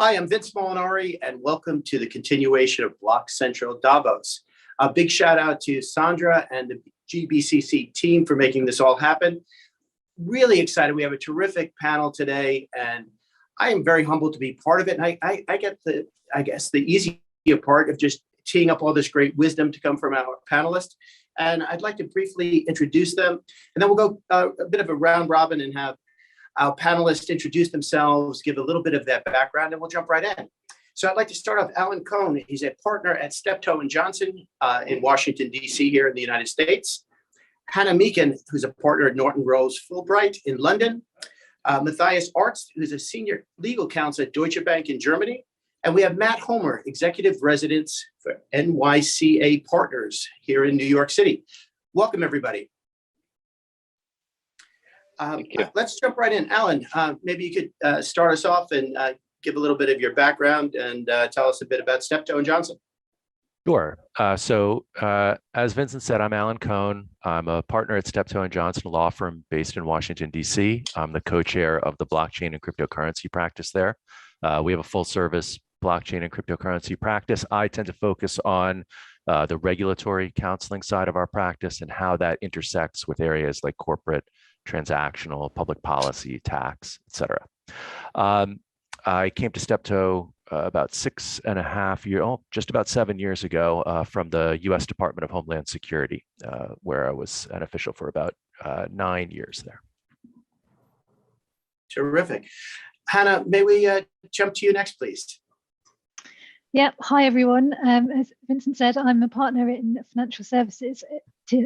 Hi, I'm Vince Molinari, and welcome to the continuation of Block Central Davos. A big shout out to Sandra and the GBCC team for making this all happen. Really excited. We have a terrific panel today, and I am very humbled to be part of it. And I get the easier part of just teeing up all this great wisdom to come from our panelists. And I'd like to briefly introduce them, and then we'll go a bit of a round robin and have our panelists introduce themselves, give a little bit of their background, and we'll jump right in. So I'd like to start off Alan Cohn. He's a partner at Steptoe and Johnson in Washington, D.C. here in the United States. Hannah Meakin, who's a partner at Norton Fulbright in London. Matthias Artzt, who's a senior legal counsel at Deutsche Bank in Germany. And we have Matt Homer, executive residence for NYCA Partners here in New York City. Welcome, everybody. Let's jump right in. Alan, maybe you could start us off and give a little bit of your background and tell us a bit about Steptoe and Johnson. Sure. As Vincent said, I'm Alan Cohn. I'm a partner at Steptoe and Johnson, a law firm based in Washington, D.C. I'm the co-chair of the blockchain and cryptocurrency practice there. We have a full-service blockchain and cryptocurrency practice. I tend to focus on the regulatory counseling side of our practice and how that intersects with areas like corporate, transactional, public policy, tax, et cetera. I came to Steptoe about 6.5 years, just about 7 years ago from the U.S. Department of Homeland Security, where I was an official for about 9 years there. Terrific. Hannah, may we jump to you next, please? Yep. Hi, everyone. As Vincent said, I'm a partner in financial services at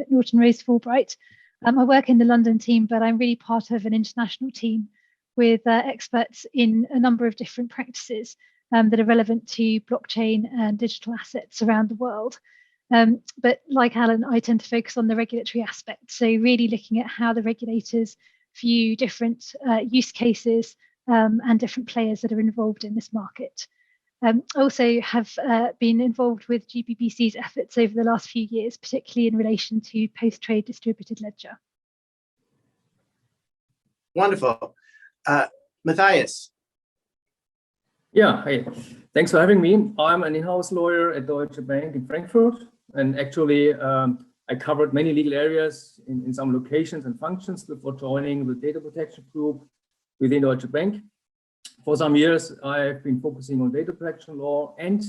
Norton Fulbright. I work in the London team, but I'm really part of an international team with experts in a number of different practices that are relevant to blockchain and digital assets around the world. But like Alan, I tend to focus on the regulatory aspect. So really looking at how the regulators view different use cases and different players that are involved in this market. I also have been involved with GBBC's efforts over the last few years, particularly in relation to post-trade distributed ledger. Wonderful. Matthias. Yeah, hi. Thanks for having me. I'm an in-house lawyer at Deutsche Bank in Frankfurt. And actually, I covered many legal areas in some locations and functions before joining the data protection group within Deutsche Bank. For some years, I've been focusing on data protection law and,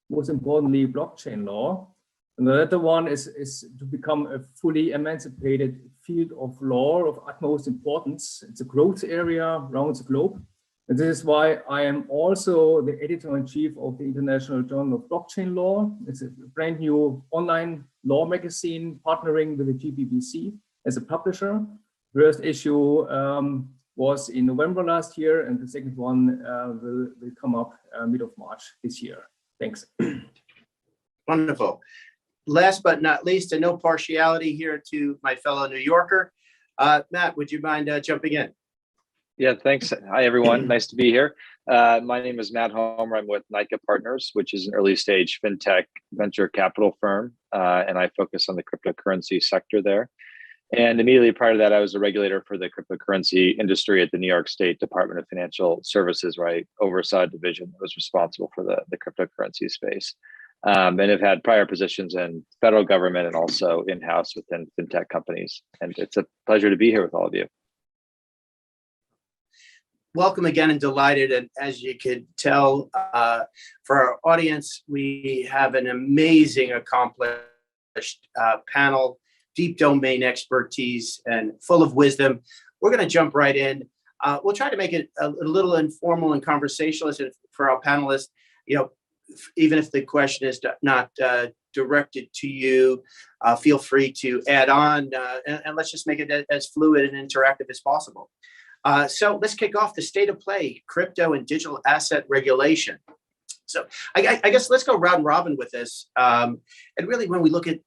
most importantly, blockchain law. And the latter one is to become a fully emancipated field of law of utmost importance. It's a growth area around the globe. And this is why I am also the editor-in-chief of the International Journal of Blockchain Law. It's a brand new online law magazine partnering with the GBBC as a publisher. First issue was in November last year, and the second one will come up mid of March this year. Thanks. Wonderful. Last but not least, and no partiality here to my fellow New Yorker, Matt, would you mind jumping in? Yeah, thanks. Hi, everyone. Nice to be here. My name is Matt Homer. I'm with Nyca Partners, which is an early stage fintech venture capital firm, and I focus on the cryptocurrency sector there. And immediately prior to that, I was a regulator for the cryptocurrency industry at the New York State Department of Financial Services, where I oversaw a division that was responsible for the cryptocurrency space. And have had prior positions in federal government and also in-house within fintech companies. And it's a pleasure to be here with all of you. Welcome again and delighted. And as you could tell, for our audience, we have an amazing, accomplished panel, deep domain expertise and full of wisdom. We're going to jump right in. We'll try to make it a little informal and conversational for our panelists. You know, even if the question is not directed to you, feel free to add on, and let's just make it as fluid and interactive as possible. So let's kick off the state of play, crypto and digital asset regulation. So I guess let's go round robin with this. And really, when we look at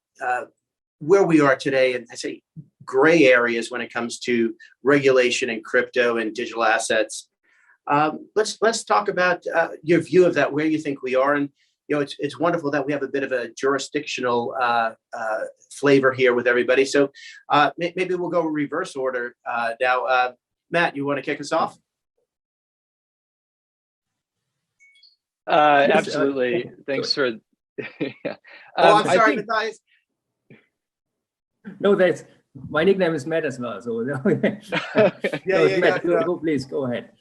where we are today, and I say gray areas when it comes to regulation and crypto and digital assets, let's talk about your view of that, where you think we are. And you know, it's wonderful that we have a bit of a jurisdictional flavor here with everybody. So maybe we'll go reverse order now. Matt, you want to kick us off? Absolutely. Thanks for. Yeah. I'm I sorry, think- Matthias. No, that's my nickname is Matt as well. So no, Matt, go, please go ahead.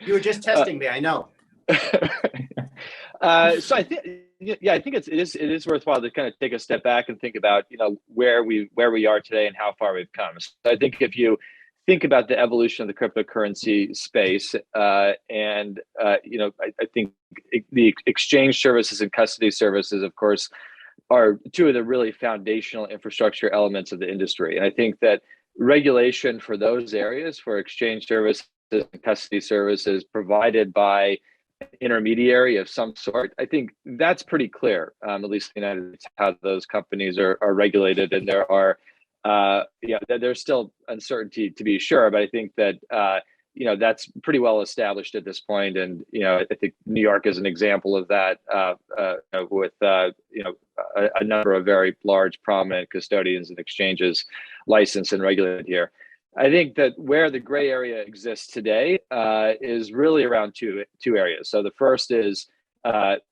You were just testing me, I know. So I think, yeah, I think it is worthwhile to kind of take a step back and think about, where we are today and how far we've come. So I think if you think about the evolution of the cryptocurrency space, and I think the exchange services and custody services, of course, are two of the really foundational infrastructure elements of the industry. And I think that regulation for those areas, for exchange services and custody services provided by an intermediary of some sort, I think that's pretty clear, at least in the United States, how those companies are regulated. And there are, there's still uncertainty to be sure, but I think that, that's pretty well established at this point. And, I think New York is an example of that, with, a number of very large, prominent custodians and exchanges licensed and regulated here. I think that where the gray area exists today is really around two areas. So the first is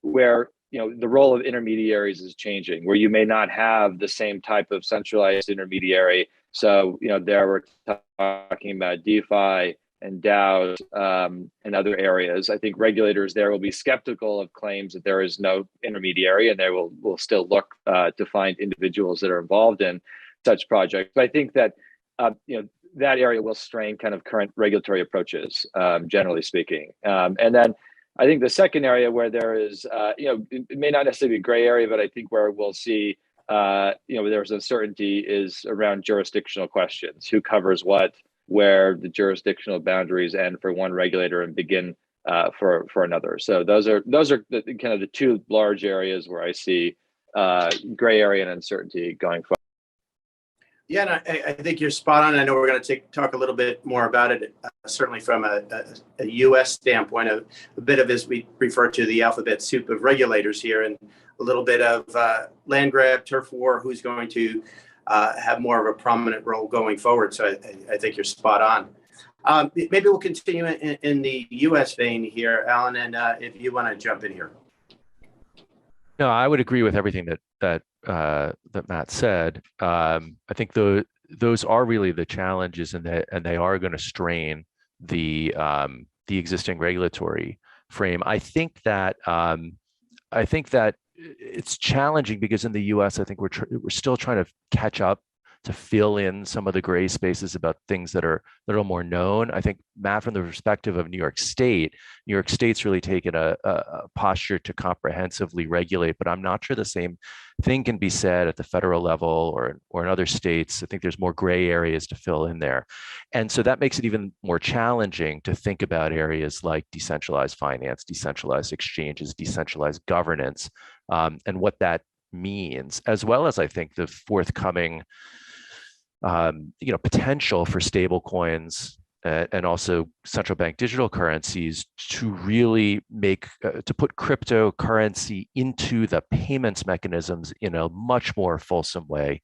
where the role of intermediaries is changing, where you may not have the same type of centralized intermediary. So there we're talking about DeFi and DAOs and other areas. I think regulators there will be skeptical of claims that there is no intermediary, and they will still look to find individuals that are involved in such projects. But I think that that area will strain kind of current regulatory approaches, generally speaking. And then I think the second area where there is, it may not necessarily be a gray area, but I think where we'll see, there's uncertainty is around jurisdictional questions. Who covers what, where the jurisdictional boundaries end for one regulator and begin for another. So those are the, kind of the two large areas where I see gray area and uncertainty going forward. Yeah, and I think you're spot on. I know we're going to talk a little bit more about it, certainly from a U.S. standpoint, a bit of, as we refer to, the alphabet soup of regulators here, and a little bit of land grab, turf war, who's going to have more of a prominent role going forward. So I think you're spot on. Maybe we'll continue in the U.S. vein here, Alan, and if you want to jump in here. No, I would agree with everything that Matt said. I think those are really the challenges, and they are going to strain the existing regulatory frame. I think that it's challenging because in the U.S., I think we're still trying to catch up to fill in some of the gray spaces about things that are a little more known. I think, Matt, from the perspective of New York State's really taken a posture to comprehensively regulate, but I'm not sure the same thing can be said at the federal level or in other states. I think there's more gray areas to fill in there. And so that makes it even more challenging to think about areas like decentralized finance, decentralized exchanges, decentralized governance, and what that means, as well as I think the forthcoming potential for stable coins and also central bank digital currencies to really to put cryptocurrency into the payments mechanisms in a much more fulsome way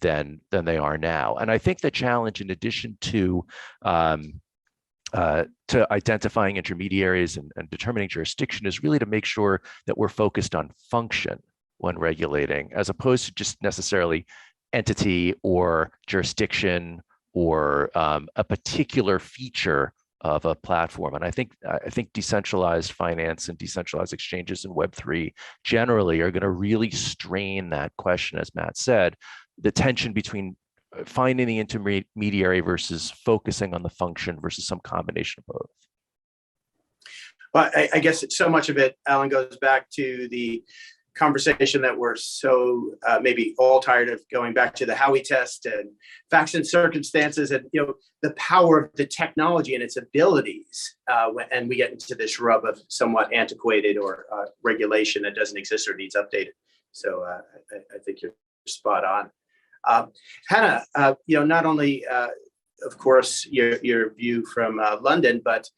than they are now. And I think the challenge, in addition to identifying intermediaries and determining jurisdiction, is really to make sure that we're focused on function when regulating, as opposed to just necessarily entity or jurisdiction or a particular feature of a platform. And I think decentralized finance and decentralized exchanges in Web3 generally are going to really strain that question, as Matt said, the tension between finding the intermediary versus focusing on the function versus some combination of both. Well, I guess so much of it, Alan, goes back to the conversation that we're so maybe all tired of, going back to the Howey test and facts and circumstances, and the power of the technology and its abilities, and we get into this rub of somewhat antiquated or regulation that doesn't exist or needs updated. So I think you're spot on. Hannah, not only of course your view from London, but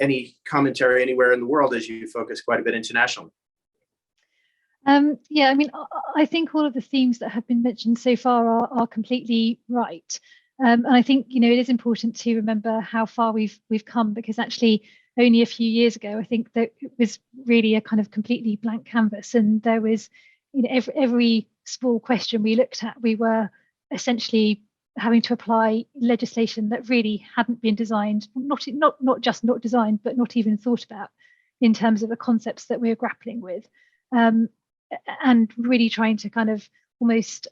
any commentary anywhere in the world, as you focus quite a bit internationally. Yeah, I mean, I think all of the themes that have been mentioned so far are completely right. And I think, it is important to remember how far we've come, because actually only a few years ago, I think that it was really a kind of completely blank canvas, and there was, every small question we looked at, we were essentially having to apply legislation that really hadn't been designed, not just not designed, but not even thought about in terms of the concepts that we're grappling with, and really trying to kind of almost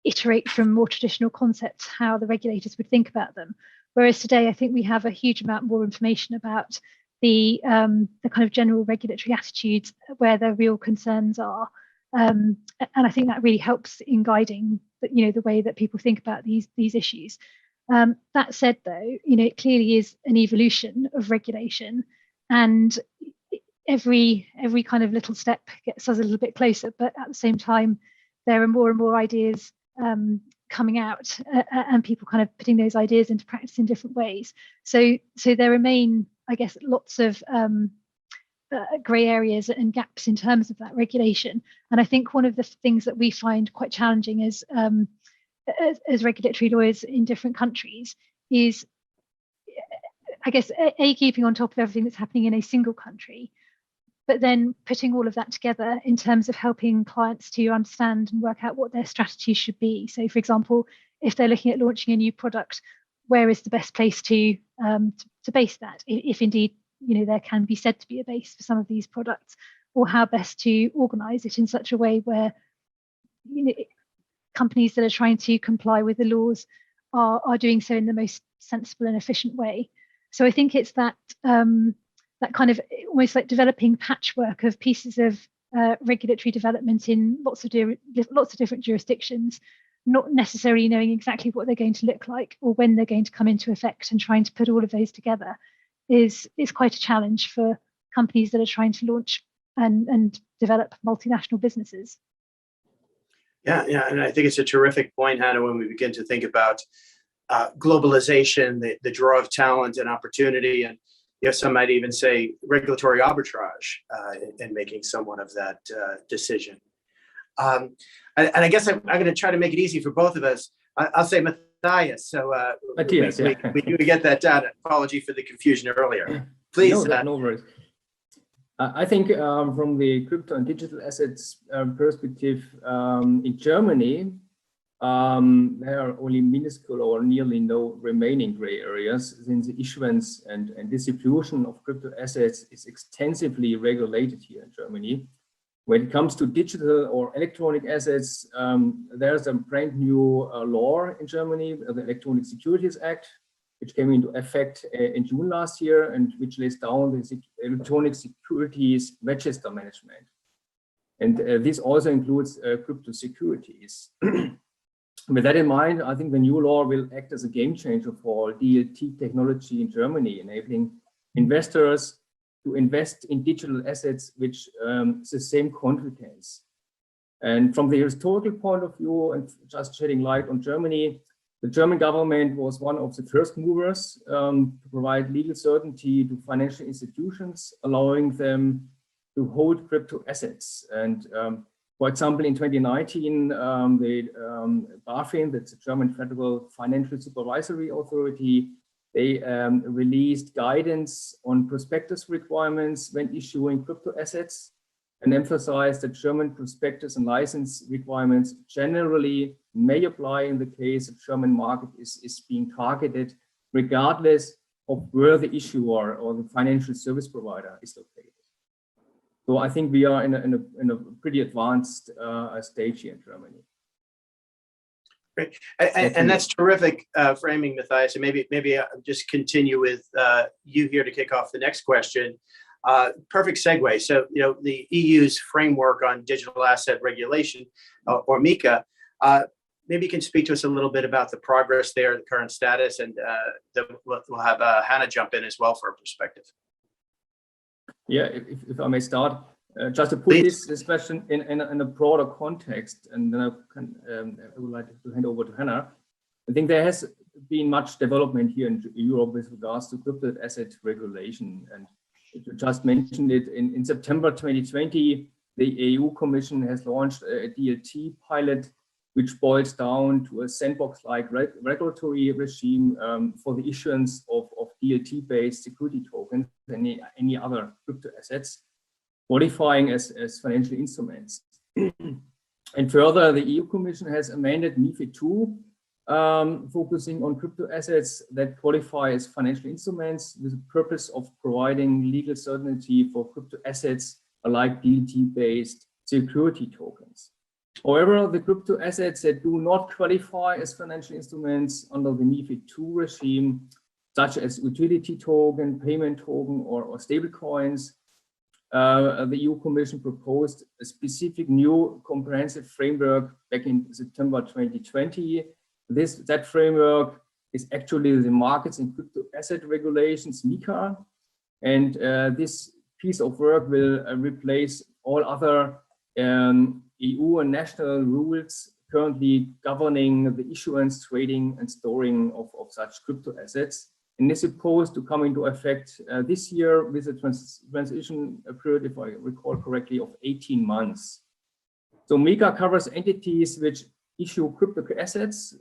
iterate from more traditional concepts how the regulators would think about them. Whereas today, I think we have a huge amount more information about the kind of general regulatory attitudes, where their real concerns are, and I think that really helps in guiding the way that people think about these issues. That said, though, it clearly is an evolution of regulation, and every kind of little step gets us a little bit closer. But at the same time, there are more and more ideas coming out, and people kind of putting those ideas into practice in different ways. So there remain, I guess, lots of grey areas and gaps in terms of that regulation. And I think one of the things that we find quite challenging as regulatory lawyers in different countries is, I guess, keeping on top of everything that's happening in a single country, but then putting all of that together in terms of helping clients to understand and work out what their strategy should be. So, for example, if they're looking at launching a new product, where is the best place to base that, if indeed there can be said to be a base for some of these products, or how best to organise it in such a way where companies that are trying to comply with the laws are doing so in the most sensible and efficient way. So I think it's that kind of almost like developing patchwork of pieces of regulatory development in lots of different jurisdictions, not necessarily knowing exactly what they're going to look like or when they're going to come into effect, and trying to put all of those together is quite a challenge for companies that are trying to launch and develop multinational businesses. Yeah, and I think it's a terrific point, Hannah, when we begin to think about globalization, the draw of talent and opportunity, and some might even say regulatory arbitrage in making someone of that decision. And I guess I'm going to try to make it easy for both of us. I'll say Matthias. So Matthias, we do get that down. Apology for the confusion earlier. Please. No worries. I think from the crypto and digital assets perspective, in Germany, there are only minuscule or nearly no remaining gray areas, since the issuance and distribution of crypto assets is extensively regulated here in Germany. When it comes to digital or electronic assets, there's a brand new law in Germany, the Electronic Securities Act, which came into effect in June last year, and which lays down the electronic securities register management. And this also includes crypto securities. With that in mind, I think the new law will act as a game changer for DLT technology in Germany, enabling investors to invest in digital assets which is the same confidence. And from the historical point of view, and just shedding light on Germany, the German government was one of the first movers to provide legal certainty to financial institutions, allowing them to hold crypto assets. And for example, in 2019, the BaFin, that's the German Federal Financial Supervisory Authority, they released guidance on prospectus requirements when issuing crypto assets, and emphasized that German prospectus and license requirements generally may apply in the case the German market is being targeted, regardless of where the issuer or the financial service provider is located. So I think we are in a pretty advanced stage here in Germany. Great, and that's terrific framing, Matthias. And maybe I'll just continue with you here to kick off the next question. Perfect segue. So the EU's framework on digital asset regulation, or Nyca. Maybe you can speak to us a little bit about the progress there, the current status, and we'll have Hannah jump in as well for a perspective. Yeah, if I may start, just to put this question in a broader context, and then I would like to hand over to Hannah. I think there has been much development here in Europe with regards to crypto asset regulation. And you just mentioned it, in September 2020, the EU Commission has launched a DLT pilot, which boils down to a sandbox-like regulatory regime for the issuance of DLT-based security tokens than any other crypto assets, qualifying as financial instruments. And further, the EU Commission has amended MiFID II, focusing on crypto assets that qualify as financial instruments with the purpose of providing legal certainty for crypto assets like DLT-based security tokens. However, the crypto assets that do not qualify as financial instruments under the MiFID II regime, such as utility token, payment token, or stable coins, the EU Commission proposed a specific new comprehensive framework back in September 2020. That framework is actually the Markets in Crypto Asset Regulations, Nyca, and this piece of work will replace all other EU and national rules currently governing the issuance, trading, and storing of such crypto assets, and is supposed to come into effect this year with a transition period, if I recall correctly, of 18 months. So MiCA covers entities which issue crypto assets,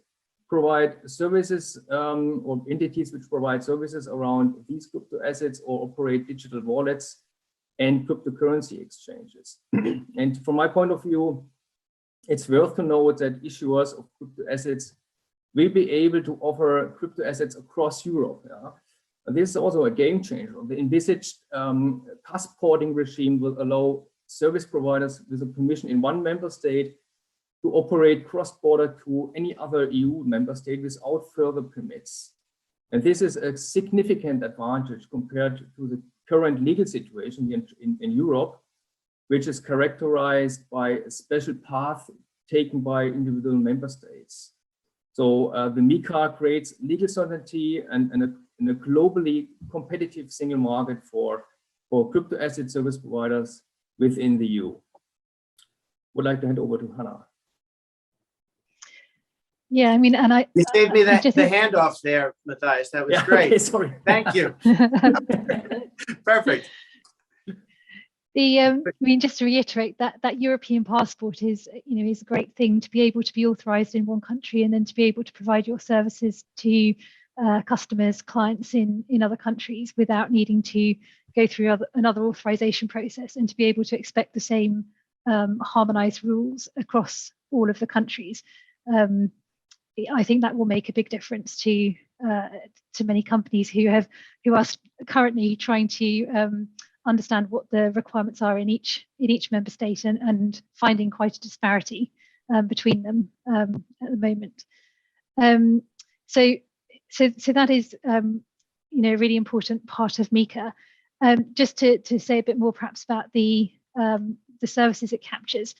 provide services, or entities which provide services around these crypto assets or operate digital wallets and cryptocurrency exchanges. And from my point of view, it's worth to note that issuers of crypto assets will be able to offer crypto assets across Europe. Yeah? And this is also a game changer. The envisaged passporting regime will allow service providers with a permission in one member state to operate cross-border to any other EU member state without further permits. And this is a significant advantage compared to the current legal situation in Europe, which is characterized by a special path taken by individual member states. So the MiCA creates legal certainty and a globally competitive single market for crypto asset service providers within the EU. Would like to hand over to Hannah. Yeah, I mean, and You saved me the handoff there, Matthias. That was great. Okay, sorry. Thank you. Perfect. I mean, just to reiterate that European passport is a great thing to be able to be authorized in one country and then to be able to provide your services to customers, clients in other countries without needing to go through another authorization process, and to be able to expect the same harmonized rules across all of the countries. I think that will make a big difference to many companies who are currently trying to understand what the requirements are in each member state and finding quite a disparity between them at the moment. So that is a really important part of MiCA. Just to say a bit more perhaps about the services it captures.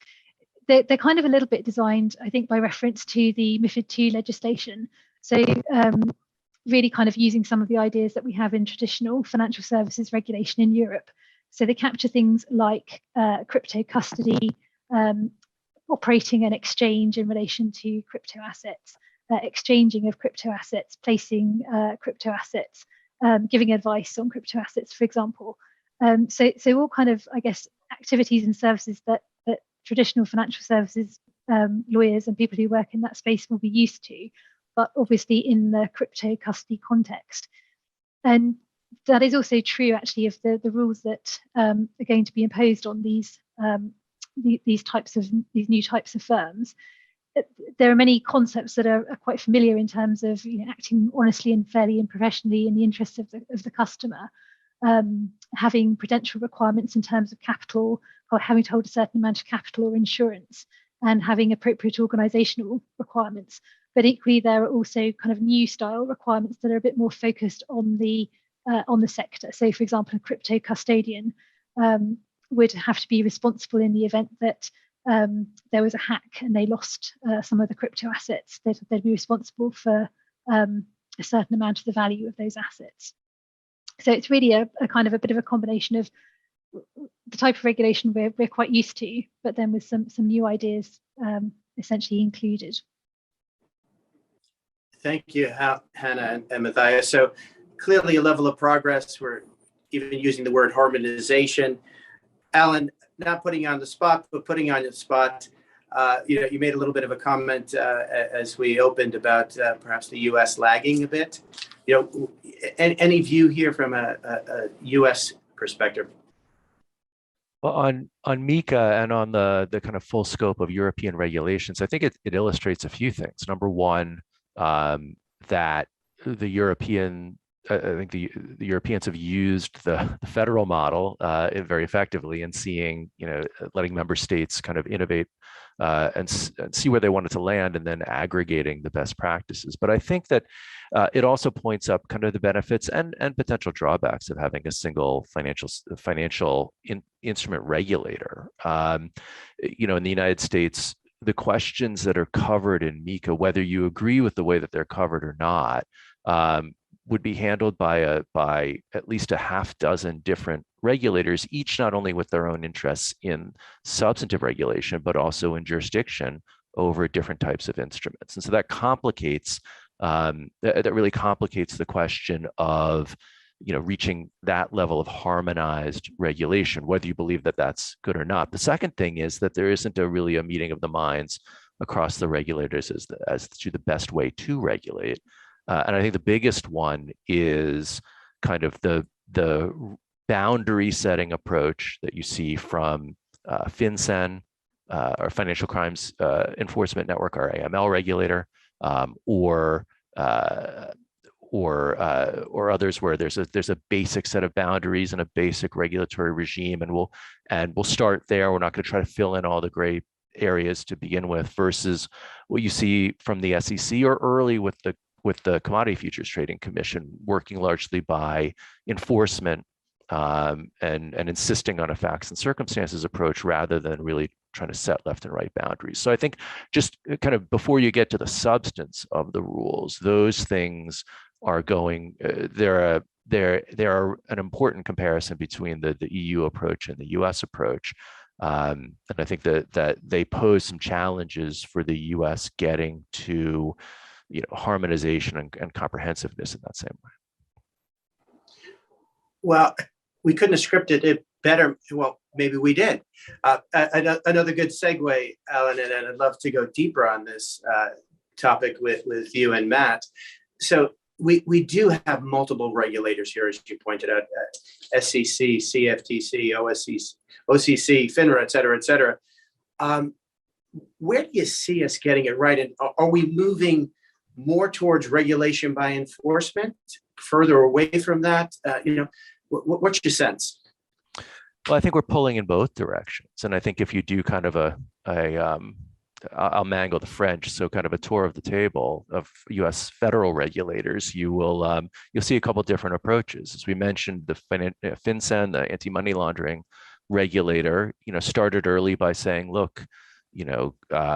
They're kind of a little bit designed, I think, by reference to the MiFID II legislation. So really kind of using some of the ideas that we have in traditional financial services regulation in Europe. So they capture things like crypto custody, operating an exchange in relation to crypto assets, exchanging of crypto assets, placing crypto assets, giving advice on crypto assets, for example. So all kind of, I guess, activities and services that traditional financial services lawyers and people who work in that space will be used to, but obviously in the crypto custody context. And that is also true actually of the rules that are going to be imposed on these new types of firms. There are many concepts that are quite familiar in terms of acting honestly and fairly and professionally in the interests of the customer, having prudential requirements in terms of capital, or having to hold a certain amount of capital or insurance, and having appropriate organizational requirements. But equally, there are also kind of new style requirements that are a bit more focused on the sector. So, for example, a crypto custodian would have to be responsible in the event that there was a hack and they lost some of the crypto assets. They'd be responsible for a certain amount of the value of those assets. So it's really a kind of a bit of a combination of the type of regulation we're quite used to, but then with some new ideas essentially included. Thank you, Hannah and Matthias. So clearly a level of progress. We're even using the word harmonization. Alan, not putting you on the spot, but putting you on the spot. You made a little bit of a comment as we opened about perhaps the US lagging a bit. You know, any view here from a U.S. perspective? Well, on Nyca and on the kind of full scope of European regulations, I think it illustrates a few things. Number one, that the European, I think the Europeans have used the federal model very effectively in seeing, letting member states kind of innovate and see where they wanted to land, and then aggregating the best practices. But I think that it also points up kind of the benefits and potential drawbacks of having a single financial instrument regulator. In the United States, the questions that are covered in Nyca, whether you agree with the way that they're covered or not, would be handled by at least a half dozen different regulators, each not only with their own interests in substantive regulation, but also in jurisdiction over different types of instruments. And so that complicates, that really complicates the question of, reaching that level of harmonized regulation, whether you believe that that's good or not. The second thing is that there isn't really a meeting of the minds across the regulators as to the best way to regulate. And I think the biggest one is kind of the boundary setting approach that you see from FinCEN, or Financial Crimes Enforcement Network, our AML regulator, or others where there's a basic set of boundaries and a basic regulatory regime, and we'll start there. We're not going to try to fill in all the gray areas to begin with, versus what you see from the SEC or early with the Commodity Futures Trading Commission, working largely by enforcement and insisting on a facts and circumstances approach rather than really trying to set left and right boundaries. So I think just kind of before you get to the substance of the rules, those things are going, they're an important comparison between the EU approach and the US approach. And I think that they pose some challenges for the US getting to harmonization and comprehensiveness in that same way. Well, we couldn't have scripted it better. Well, maybe we did. Another good segue, Alan, and I'd love to go deeper on this topic with you and Matt. So we do have multiple regulators here, as you pointed out, SEC, CFTC, OCC, FINRA, et cetera, et cetera. Where do you see us getting it right? And are we moving more towards regulation by enforcement, further away from that? What's your sense? Well, I think we're pulling in both directions. And I think if you do kind of I'll mangle the French, so kind of a tour of the table of US federal regulators, you'll see a couple of different approaches. As we mentioned, the FinCEN, the anti-money laundering regulator, started early by saying, look, the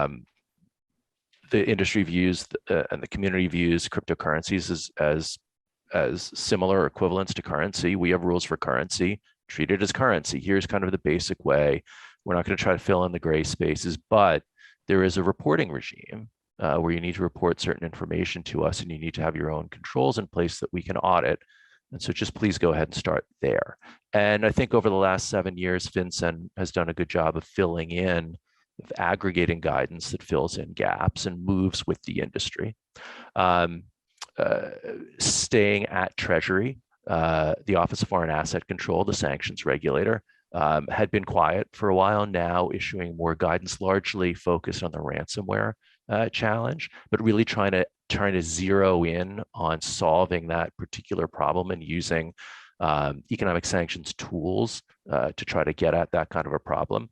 industry views and the community views cryptocurrencies as similar equivalents to currency. We have rules for currency, treat it as currency. Here's kind of the basic way. We're not going to try to fill in the gray spaces, but there is a reporting regime where you need to report certain information to us, and you need to have your own controls in place that we can audit. And so just please go ahead and start there. And I think over the last 7 years, FinCEN has done a good job of filling in, of aggregating guidance that fills in gaps and moves with the industry. Staying at Treasury, the Office of Foreign Asset Control, the sanctions regulator, had been quiet for a while, now issuing more guidance, largely focused on the ransomware challenge, but really trying to zero in on solving that particular problem and using economic sanctions tools to try to get at that kind of a problem.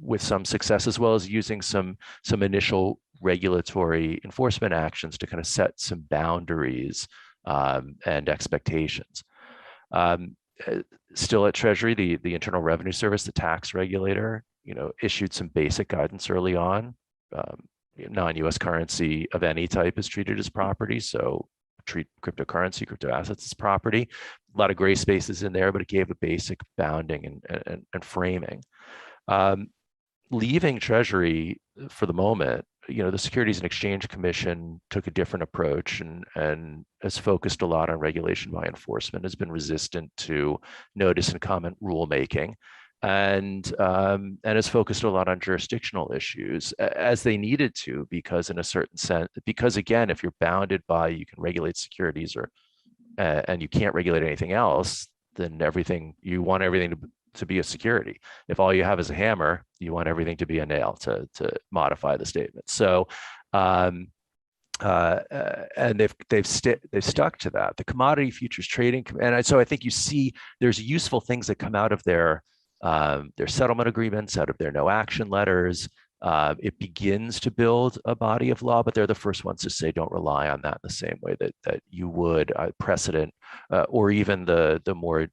With some success, as well as using some initial regulatory enforcement actions to kind of set some boundaries and expectations. Still at Treasury, the Internal Revenue Service, the tax regulator, issued some basic guidance early on. Non-US currency of any type is treated as property, so treat cryptocurrency, crypto assets as property. A lot of gray spaces in there, but it gave a basic bounding and framing. Leaving Treasury for the moment, the Securities and Exchange Commission took a different approach and has focused a lot on regulation by enforcement, has been resistant to notice and comment rulemaking. and has focused a lot on jurisdictional issues as they needed to, because in a certain sense, because again, if you're bounded by you can regulate securities or and you can't regulate anything else, then you want everything to be a security. If all you have is a hammer, you want everything to be a nail to modify the statement. So and they've stuck to that. The commodity futures trading, and so I think you see there's useful things that come out of their settlement agreements, out of their no action letters. It begins to build a body of law, but they're the first ones to say don't rely on that in the same way that you would precedent or even the more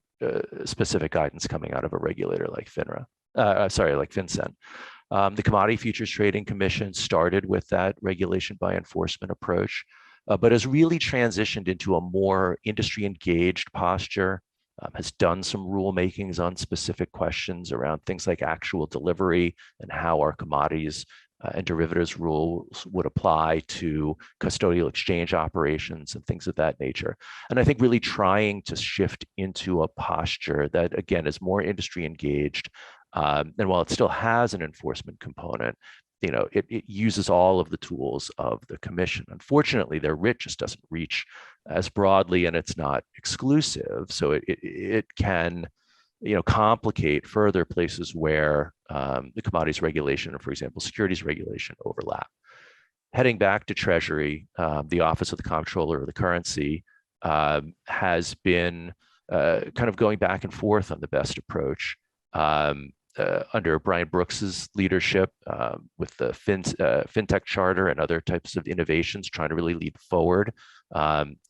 specific guidance coming out of a regulator like like Vincent. The Commodity Futures Trading Commission started with that regulation by enforcement approach, but has really transitioned into a more industry engaged posture, has done some rulemakings on specific questions around things like actual delivery and how our commodities and derivatives rules would apply to custodial exchange operations and things of that nature. And I think really trying to shift into a posture that, again, is more industry engaged. And while it still has an enforcement component, it uses all of the tools of the commission. Unfortunately, their writ just doesn't reach as broadly, and it's not exclusive. So it can, complicate further places where the commodities regulation, or for example, securities regulation overlap. Heading back to Treasury, the Office of the Comptroller of the Currency has been kind of going back and forth on the best approach. Under Brian Brooks's leadership, with the fintech charter and other types of innovations, trying to really lead forward,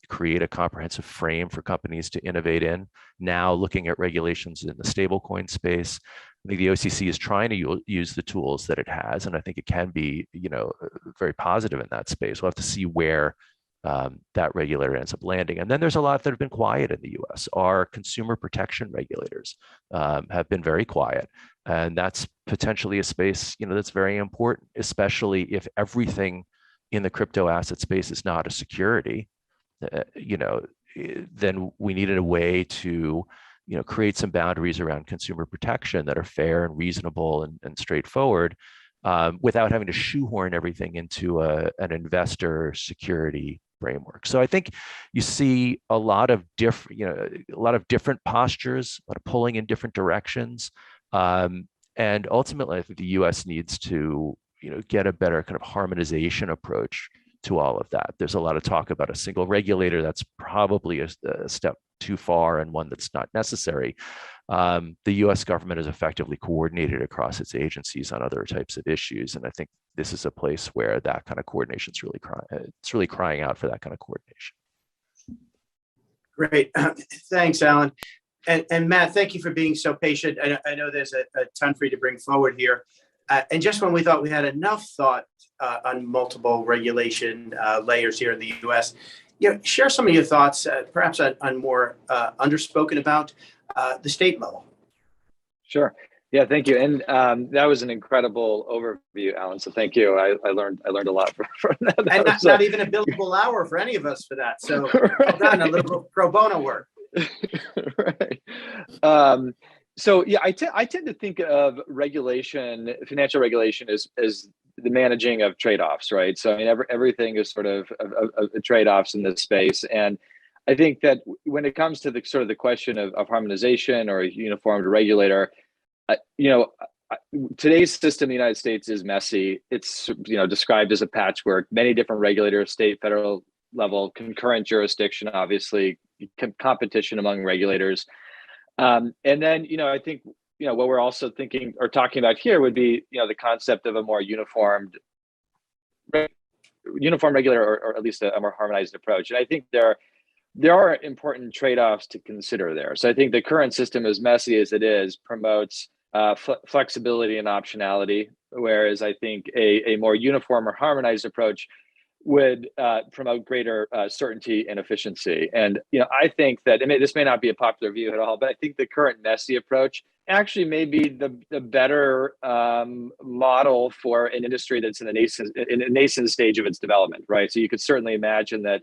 create a comprehensive frame for companies to innovate in. Now looking at regulations in the stablecoin space, I think the OCC is trying to use the tools that it has, and I think it can be, very positive in that space. We'll have to see where that regulator ends up landing. And then there's a lot that have been quiet in the US. Our consumer protection regulators have been very quiet. And that's potentially a space, that's very important, especially if everything in the crypto asset space is not a security. Then we needed a way to, create some boundaries around consumer protection that are fair and reasonable and straightforward, without having to shoehorn everything into an investor security framework. So I think you see a lot of different postures, a lot of pulling in different directions. And ultimately, I think the US needs to, get a better kind of harmonization approach to all of that. There's a lot of talk about a single regulator. That's probably a step too far and one that's not necessary. The US government is effectively coordinated across its agencies on other types of issues. And I think this is a place where that kind of coordination is really crying out for that kind of coordination. Great. Thanks, Alan. And Matt, thank you for being so patient. I know there's a ton for you to bring forward here. And just when we thought we had enough thought on multiple regulation layers here in the US, share some of your thoughts, perhaps on more underspoken about the state level. Sure. Yeah, thank you. And that was an incredible overview, Alan. So thank you. I learned a lot from that. And not even a billable hour for any of us for that. So well done, a little pro bono work. Right. So yeah, I tend to think of regulation, financial regulation, as the managing of trade-offs, right? So I mean, everything is sort of trade-offs in this space, and I think that when it comes to the question of harmonization or a uniformed regulator, today's system in the United States is messy. It's described as a patchwork, many different regulators, state, federal level, concurrent jurisdiction, obviously, competition among regulators. And then, I think, what we're also thinking or talking about here would be, the concept of a more uniform regulator, or at least a more harmonized approach. And I think there are important trade-offs to consider there. So I think the current system, as messy as it is, promotes flexibility and optionality, whereas I think a more uniform or harmonized approach would promote greater certainty and efficiency. And I think that this may not be a popular view at all, but I think the current messy approach actually may be the better model for an industry that's in a nascent stage of its development, right? So you could certainly imagine that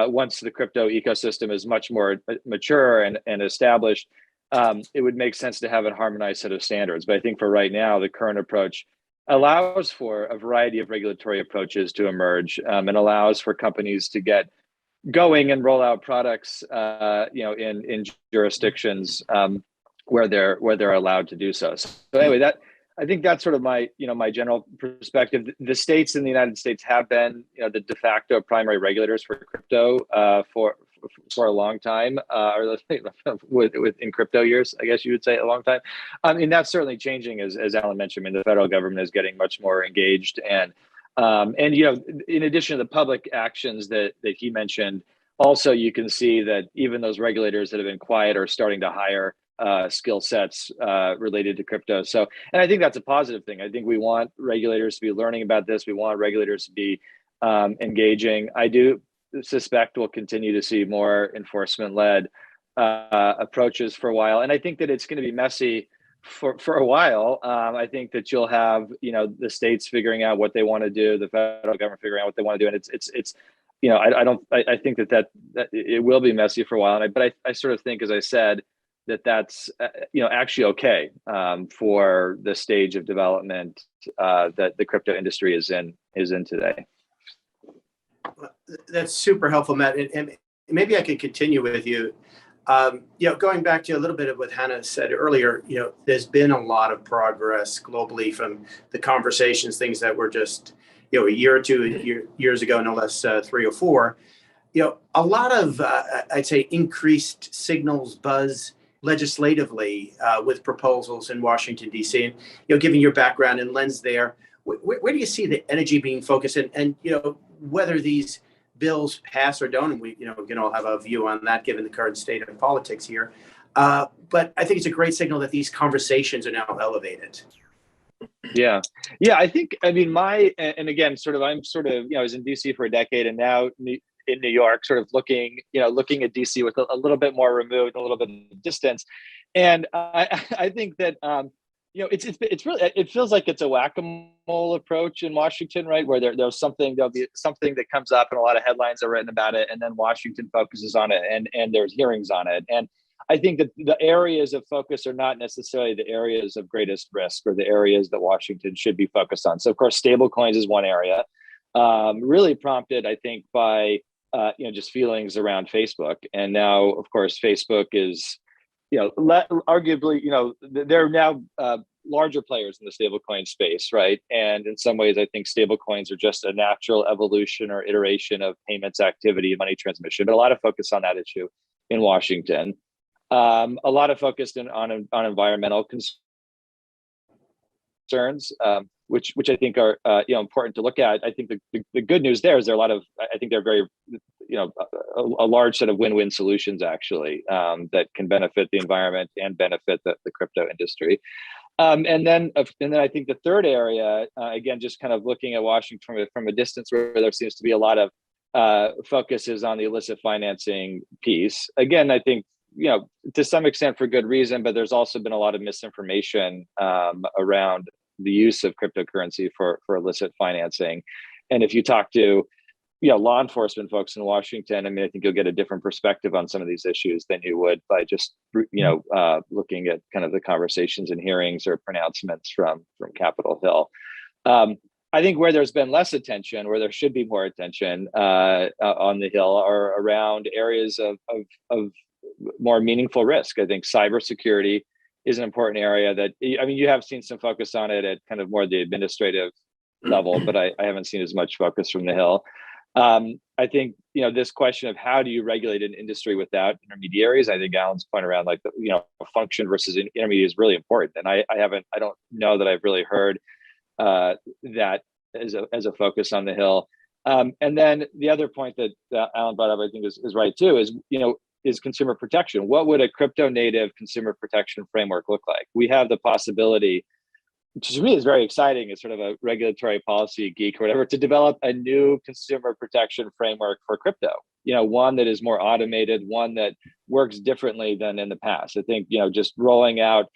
once the crypto ecosystem is much more mature and established, it would make sense to have a harmonized set of standards. But I think for right now, the current approach allows for a variety of regulatory approaches to emerge, and allows for companies to get going and roll out products, in jurisdictions where they're allowed to do so. So anyway, I think that's sort of my general perspective. The states in the United States have been the de facto primary regulators for crypto for a long time, or in crypto years, I guess you would say a long time. I mean, that's certainly changing as Alan mentioned. I mean, the federal government is getting much more engaged, and in addition to the public actions that he mentioned, also you can see that even those regulators that have been quiet are starting to hire skill sets related to crypto. So, and I think that's a positive thing. I think we want regulators to be learning about this. We want regulators to be engaging. I do suspect we'll continue to see more enforcement-led approaches for a while. And I think that it's going to be messy for a while. I think that you'll have, the states figuring out what they want to do, the federal government figuring out what they want to do. And it's I think that it will be messy for a while. But I sort of think, as I said, that's actually okay for the stage of development that the crypto industry is in today. That's super helpful, Matt. And maybe I can continue with you. Going back to a little bit of what Hannah said earlier, there's been a lot of progress globally from the conversations, things that were just, a year or two years ago, no less 3 or 4. A lot of, I'd say, increased signals, buzz legislatively with proposals in Washington, D.C. And, given your background and lens there, where do you see the energy being focused? And whether these bills pass or don't, and we can all have a view on that given the current state of politics here. But I think it's a great signal that these conversations are now elevated. Yeah. I think, I mean, and again, I'm I was in DC for a decade, and now in New York, sort of looking at DC with a little bit more removed, a little bit of distance. And I think that, it's really, it feels like it's a whack-a-mole approach in Washington, right? Where there'll be something that comes up and a lot of headlines are written about it, and then Washington focuses on it, and there's hearings on it. And I think that the areas of focus are not necessarily the areas of greatest risk or the areas that Washington should be focused on. So of course, stablecoins is one area, really prompted, I think, by just feelings around Facebook. And now, of course, Facebook is, arguably, they're now larger players in the stablecoin space, right? And in some ways, I think stablecoins are just a natural evolution or iteration of payments activity, money transmission, but a lot of focus on that issue in Washington. A lot of focus on environmental concerns, which I think are important to look at. I think the good news there is there are a lot of, I think they're very, a large set of win-win solutions actually that can benefit the environment and benefit the crypto industry. And then I think the third area, again, just kind of looking at Washington from a distance, where there seems to be a lot of focus is on the illicit financing piece. Again, I think, to some extent for good reason, but there's also been a lot of misinformation around the use of cryptocurrency for illicit financing. And if you talk to, law enforcement folks in Washington, I mean, I think you'll get a different perspective on some of these issues than you would by just, looking at kind of the conversations and hearings or pronouncements from Capitol Hill. I think where there's been less attention, where there should be more attention on the Hill, are around areas of more meaningful risk. I think cybersecurity is an important area that, I mean, you have seen some focus on it at kind of more the administrative level, but I haven't seen as much focus from the Hill. I think, this question of how do you regulate an industry without intermediaries, I think Alan's point around like, function versus intermediary is really important. And I don't know that I've really heard that as a focus on the Hill. And then the other point that Alan brought up, I think is right too, is consumer protection. What would a crypto native consumer protection framework look like? We have the possibility, which to me is very exciting as sort of a regulatory policy geek or whatever, to develop a new consumer protection framework for crypto. One that is more automated, one that works differently than in the past. I think, just rolling out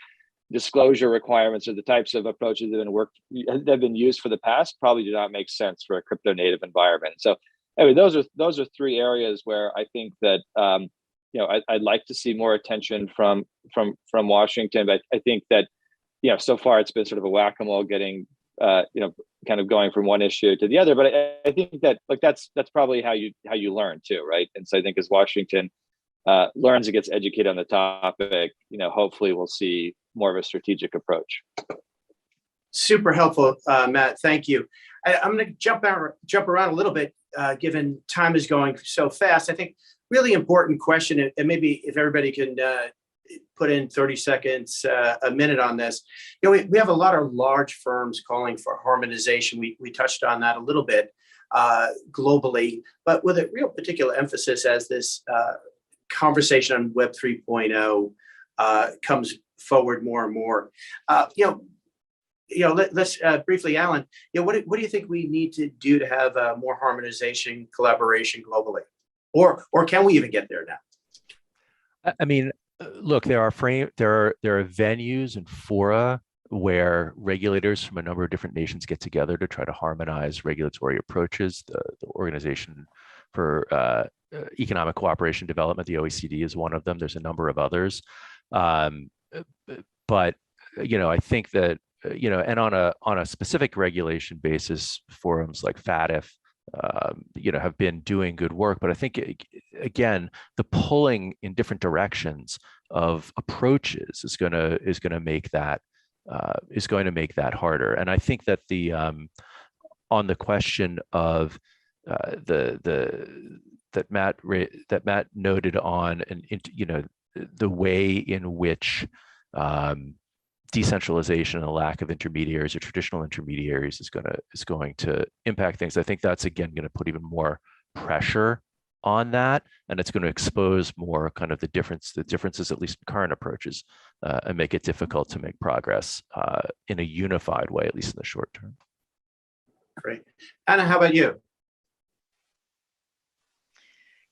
disclosure requirements or the types of approaches that have been used for the past probably do not make sense for a crypto native environment. So anyway, those are 3 areas where I think that I'd like to see more attention from Washington, but I think that so far it's been sort of a whack-a-mole getting kind of going from one issue to the other. But I think that that's probably how you learn too, right? And so I think as Washington learns and gets educated on the topic, hopefully we'll see more of a strategic approach. Super helpful, Matt. Thank you. I'm going to jump around a little bit, given time is going so fast. I think really important question, and maybe if everybody can put in 30 seconds, a minute on this. We have a lot of large firms calling for harmonization. We touched on that a little bit globally, but with a real particular emphasis as this conversation on Web 3.0 comes forward more and more. Let's briefly, Alan, what do you think we need to do to have more harmonization, collaboration globally? Or can we even get there now? I mean, look, there are venues and fora where regulators from a number of different nations get together to try to harmonize regulatory approaches. The Organization for Economic Cooperation and Development, the OECD, is one of them. There's a number of others. But I think that and on a specific regulation basis, forums like FATF, have been doing good work. But I think again, the pulling in different directions of approaches is going to make that harder. And I think that on the question of that Matt noted on, and the way in which decentralization and a lack of intermediaries or traditional intermediaries is going to impact things. I think that's again going to put even more pressure on that, and it's going to expose more kind of the differences, at least in current approaches, and make it difficult to make progress in a unified way, at least in the short term. Great. Anna, how about you?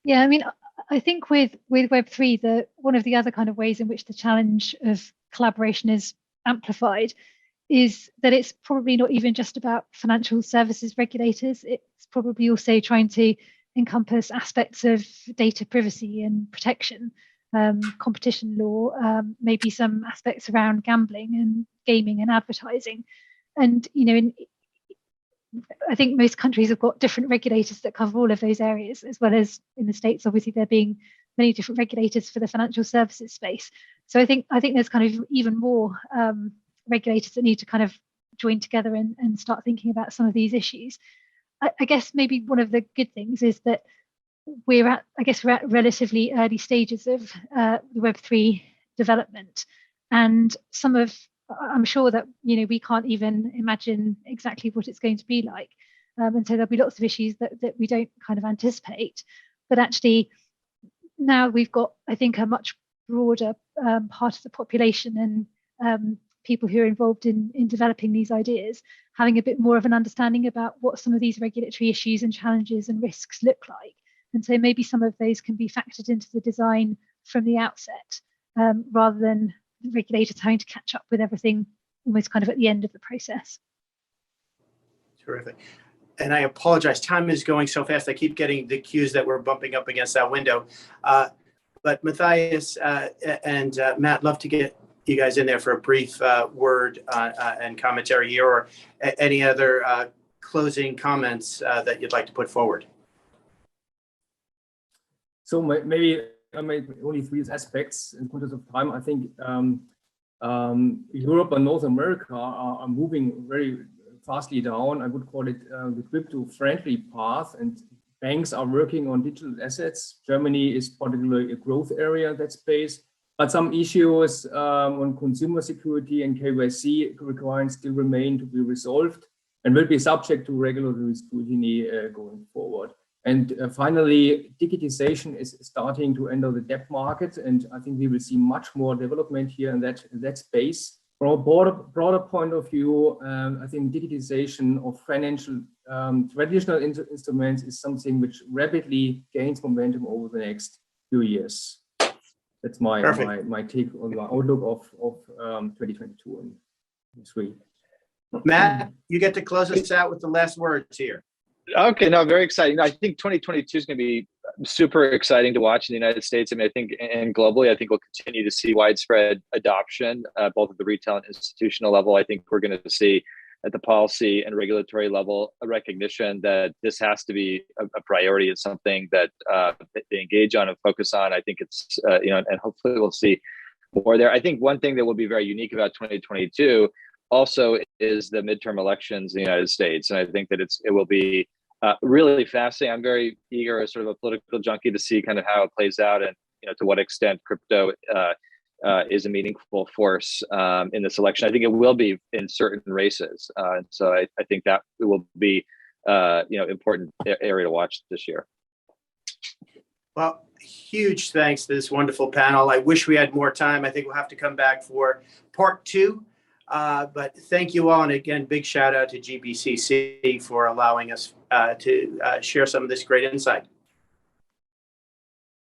Yeah, I mean, I think with Web3, one of the other kind of ways in which the challenge of collaboration is amplified is that it's probably not even just about financial services regulators. It's probably also trying to encompass aspects of data privacy and protection, competition law, maybe some aspects around gambling and gaming and advertising. And I think most countries have got different regulators that cover all of those areas, as well as in the States, obviously there being many different regulators for the financial services space. So I think there's kind of even more regulators that need to kind of join together and start thinking about some of these issues. I guess maybe one of the good things is that we're at relatively early stages of the Web3 development, and I'm sure that we can't even imagine exactly what it's going to be like, and so there'll be lots of issues that we don't kind of anticipate. But actually, now we've got, I think, a much broader part of the population and people who are involved in developing these ideas having a bit more of an understanding about what some of these regulatory issues and challenges and risks look like. And so maybe some of those can be factored into the design from the outset, rather than regulators having to catch up with everything almost kind of at the end of the process. Terrific. And I apologize, time is going so fast. I keep getting the cues that we're bumping up against that window. But Matthias and Matt, love to get you guys in there for a brief word and commentary here, or any other closing comments that you'd like to put forward. So maybe I made only three aspects in terms of time. I think Europe and North America are moving very fastly down. I would call it the crypto-friendly path, and banks are working on digital assets. Germany is particularly a growth area in that space, but some issues on consumer security and KYC requirements still remain to be resolved and will be subject to regulatory scrutiny going forward. And finally, digitization is starting to enter the debt market, and I think we will see much more development here in that space. From a broader point of view, I think digitization of financial traditional instruments is something which rapidly gains momentum over the next few years. That's my take on the outlook of 2022 and 2023. Matt, you get to close us out with the last words here. Okay, no, very exciting. I think 2022 is going to be super exciting to watch in the United States. I mean, I think, and globally, I think we'll continue to see widespread adoption, both at the retail and institutional level. I think we're going to see at the policy and regulatory level a recognition that this has to be a priority. It's something that they engage on and focus on. I think it's, and hopefully we'll see more there. I think one thing that will be very unique about 2022 also is the midterm elections in the United States. And I think that it will be really fascinating. I'm very eager as sort of a political junkie to see kind of how it plays out and, to what extent crypto is a meaningful force in this election. I think it will be in certain races. And so I think that it will be, important area to watch this year. Well, huge thanks to this wonderful panel. I wish we had more time. I think we'll have to come back for part 2. But thank you all. And again, big shout out to GBCC for allowing us to share some of this great insight.